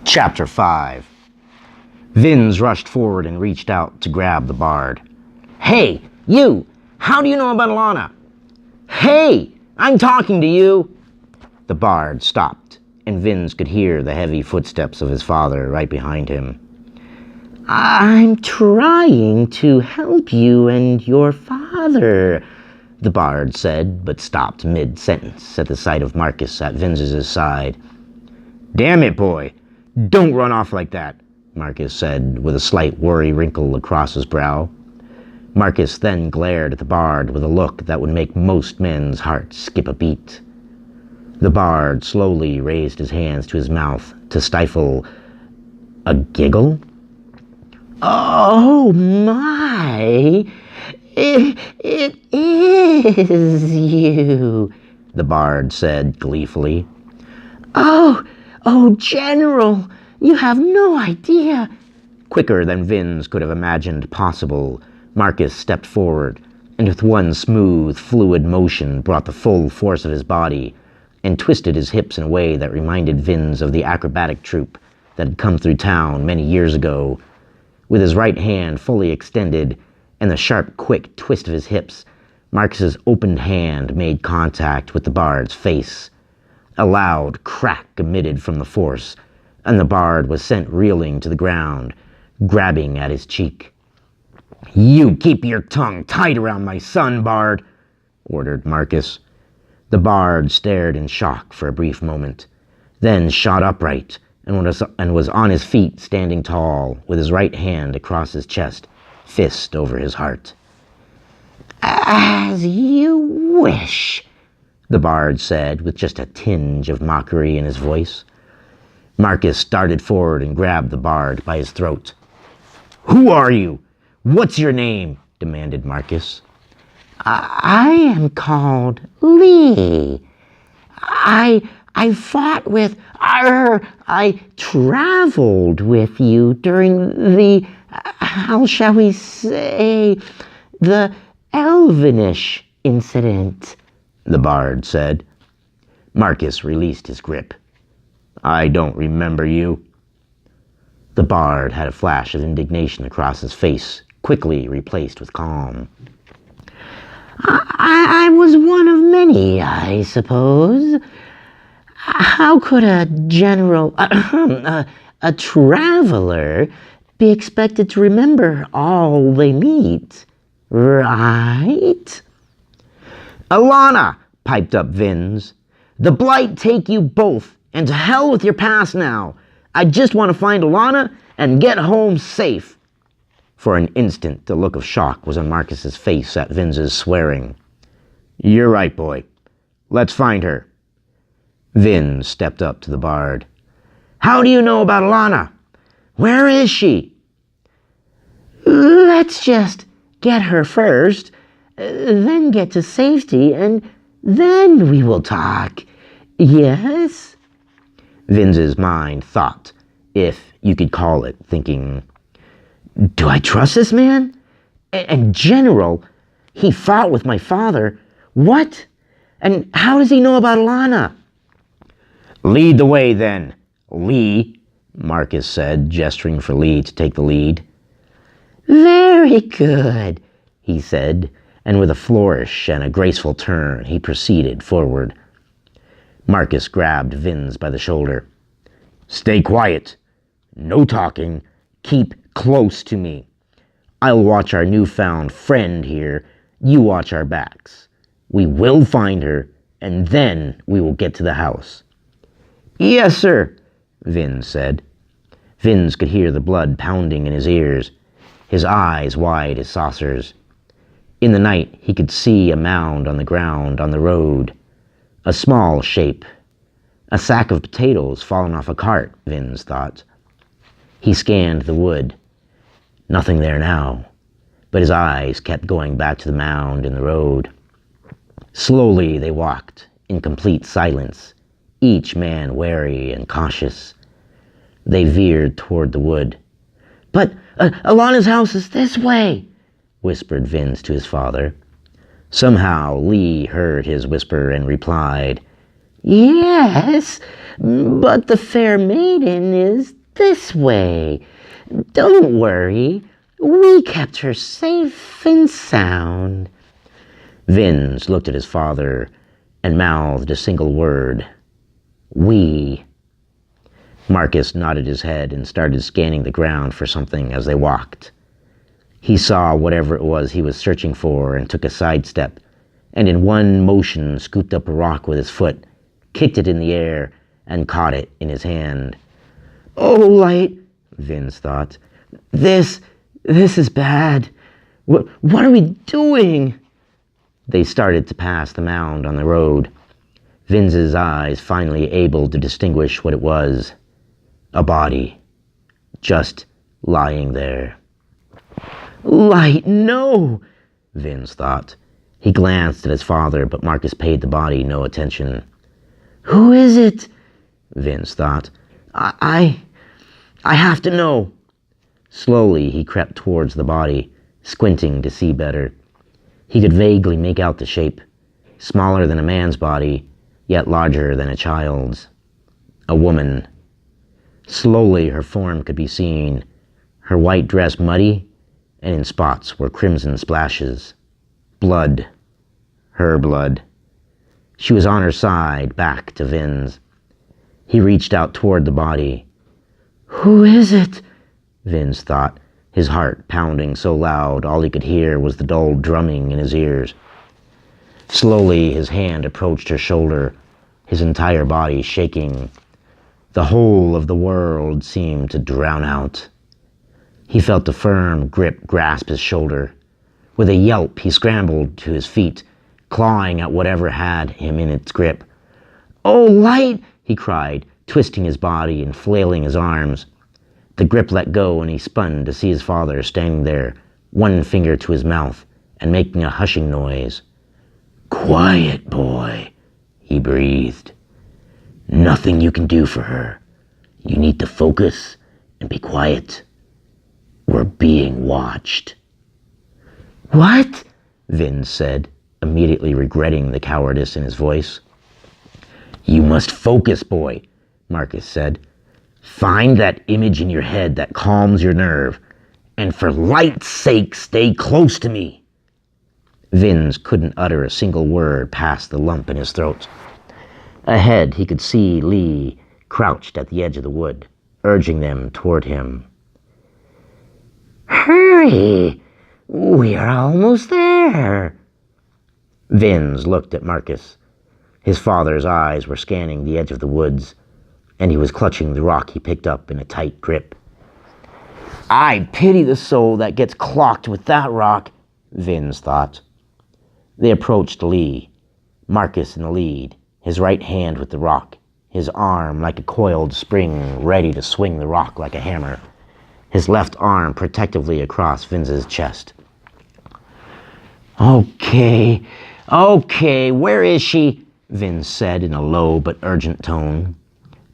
Chapter 5. Vinz rushed forward and reached out to grab the bard. "Hey, you! How do you know about Alana?" "Hey! I'm talking to you!" The bard stopped, and Vinz could hear the heavy footsteps of his father right behind him. "I'm trying to help you and your father," the bard said, but stopped mid-sentence at the sight of Marcus at Vinz's side. "Damn it, boy! Don't run off like that," Marcus said, with a slight worry wrinkle across his brow. Marcus then glared at the bard with a look that would make most men's hearts skip a beat. The bard slowly raised his hands to his mouth to stifle a giggle. "Oh my! It is you," the bard said gleefully. Oh, General, you have no idea." Quicker than Vinz could have imagined possible, Marcus stepped forward, and with one smooth, fluid motion brought the full force of his body and twisted his hips in a way that reminded Vinz of the acrobatic troupe that had come through town many years ago. With his right hand fully extended and the sharp, quick twist of his hips, Marcus's opened hand made contact with the bard's face. A loud crack emitted from the force, and the bard was sent reeling to the ground, grabbing at his cheek. "You keep your tongue tight around my son, bard," ordered Marcus. The bard stared in shock for a brief moment, then shot upright and was on his feet, standing tall, with his right hand across his chest, fist over his heart. "As you wish," the bard said, with just a tinge of mockery in his voice. Marcus darted forward and grabbed the bard by his throat. "Who are you? What's your name?" demanded Marcus. I am called Lee. I fought with, I traveled with you during the, how shall we say, the Elvinish incident," the bard said. Marcus released his grip. "I don't remember you." The bard had a flash of indignation across his face, quickly replaced with calm. I was one of many, I suppose. How could a general, a traveler, be expected to remember all they meet, right?" "Alana!" piped up Vinz. "The Blight take you both, and to hell with your past now. I just want to find Alana and get home safe." For an instant, the look of shock was on Marcus's face at Vinz's swearing. "You're right, boy. Let's find her." Vinz stepped up to the bard. "How do you know about Alana? Where is she?" "Let's just get her first, then get to safety, and then we will talk. Yes?" Vinz's mind thought, if you could call it thinking, "Do I trust this man? And General, he fought with my father. What? And how does he know about Alana?" "Lead the way, then, Lee," Marcus said, gesturing for Lee to take the lead. "Very good," he said, and with a flourish and a graceful turn, he proceeded forward. Marcus grabbed Vinz by the shoulder. "Stay quiet. No talking. Keep close to me. I'll watch our newfound friend here. You watch our backs. We will find her, and then we will get to the house." "Yes, sir," Vinz said. Vinz could hear the blood pounding in his ears, his eyes wide as saucers. In the night, he could see a mound on the ground on the road. A small shape. A sack of potatoes fallen off a cart, Vinz thought. He scanned the wood. Nothing there now, but his eyes kept going back to the mound in the road. Slowly they walked, in complete silence, each man wary and cautious. They veered toward the wood. "But Alana's house is this way," whispered Vinz to his father. Somehow Lee heard his whisper and replied, Yes, but the fair maiden is this way. Don't worry, we kept her safe and sound. Vinz looked at his father and mouthed a single word. We. Marcus nodded his head and started scanning the ground for something as they walked. He saw whatever it was he was searching for and took a sidestep, and in one motion scooped up a rock with his foot, kicked it in the air, and caught it in his hand. "Oh, Light," Vinz thought. This is bad. What are we doing?" They started to pass the mound on the road, Vinz's eyes finally able to distinguish what it was. A body, just lying there. "Light, no!" Vinz thought. He glanced at his father, but Marcus paid the body no attention. "Who is it?" Vinz thought. I have to know." Slowly he crept towards the body, squinting to see better. He could vaguely make out the shape, smaller than a man's body, yet larger than a child's. A woman. Slowly her form could be seen, her white dress muddy, and in spots were crimson splashes. Blood. Her blood. She was on her side, back to Vinz. He reached out toward the body. "Who is it?" Vinz thought, his heart pounding so loud all he could hear was the dull drumming in his ears. Slowly his hand approached her shoulder, his entire body shaking. The whole of the world seemed to drown out. He felt a firm grip grasp his shoulder. With a yelp, he scrambled to his feet, clawing at whatever had him in its grip. "Oh, Light!" he cried, twisting his body and flailing his arms. The grip let go and he spun to see his father standing there, one finger to his mouth and making a hushing noise. "Quiet, boy," he breathed. "Nothing you can do for her. You need to focus and be quiet. We're being watched." "What?" Vinz said, immediately regretting the cowardice in his voice. "You must focus, boy," Marcus said. "Find that image in your head that calms your nerve, and for Light's sake, stay close to me." Vinz couldn't utter a single word past the lump in his throat. Ahead, he could see Lee crouched at the edge of the wood, urging them toward him. "Hurry! We are almost there." Vinz looked at Marcus. His father's eyes were scanning the edge of the woods, and he was clutching the rock he picked up in a tight grip. "I pity the soul that gets clocked with that rock," Vinz thought. They approached Lee, Marcus in the lead, his right hand with the rock, his arm like a coiled spring ready to swing the rock like a hammer, his left arm protectively across Vinz's chest. Okay, where is she?" Vinz said in a low but urgent tone.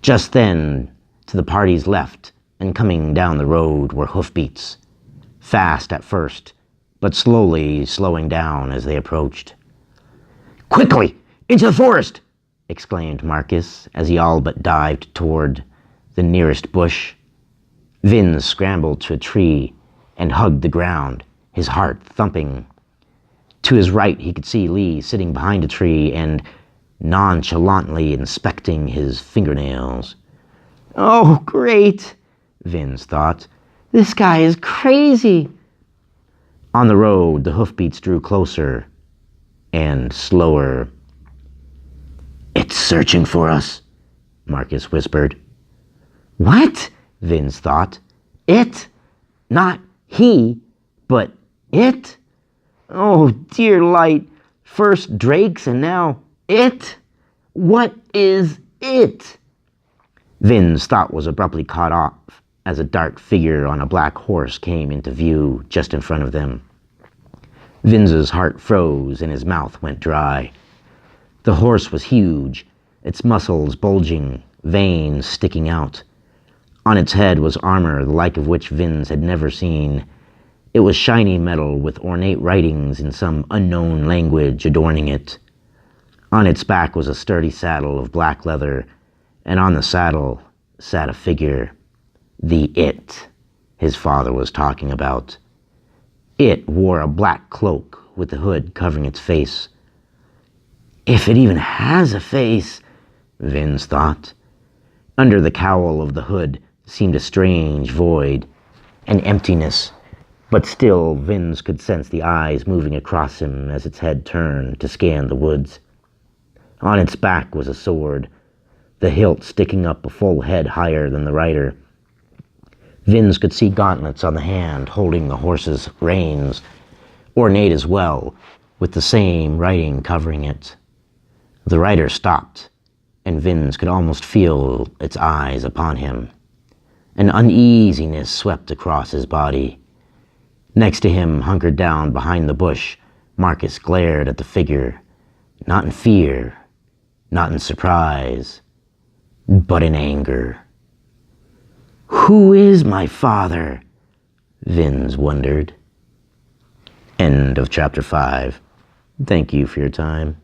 Just then, to the party's left and coming down the road were hoofbeats, fast at first, but slowly slowing down as they approached. "Quickly, into the forest!" exclaimed Marcus as he all but dived toward the nearest bush. Vinz scrambled to a tree and hugged the ground, his heart thumping. To his right, he could see Lee sitting behind a tree and nonchalantly inspecting his fingernails. "Oh, great," Vinz thought. "This guy is crazy." On the road, the hoofbeats drew closer and slower. "It's searching for us," Marcus whispered. "What?" Vinz thought. "It? Not he, but it? Oh, dear Light. First Drake's and now it? What is it?" Vinz's thought was abruptly cut off as a dark figure on a black horse came into view just in front of them. Vinz's heart froze and his mouth went dry. The horse was huge, its muscles bulging, veins sticking out. On its head was armor the like of which Vinz had never seen. It was shiny metal with ornate writings in some unknown language adorning it. On its back was a sturdy saddle of black leather, and on the saddle sat a figure, the It his father was talking about. It wore a black cloak with the hood covering its face. If it even has a face, Vince thought. Under the cowl of the hood seemed a strange void, an emptiness, but still Vince could sense the eyes moving across him as its head turned to scan the woods. On its back was a sword, the hilt sticking up a full head higher than the rider. Vince could see gauntlets on the hand holding the horse's reins, ornate as well, with the same writing covering it. The rider stopped, and Vince could almost feel its eyes upon him. An uneasiness swept across his body. Next to him, hunkered down behind the bush, Marcus glared at the figure, not in fear, not in surprise, but in anger. Who is my father? Vince wondered. End of chapter 5. Thank you for your time.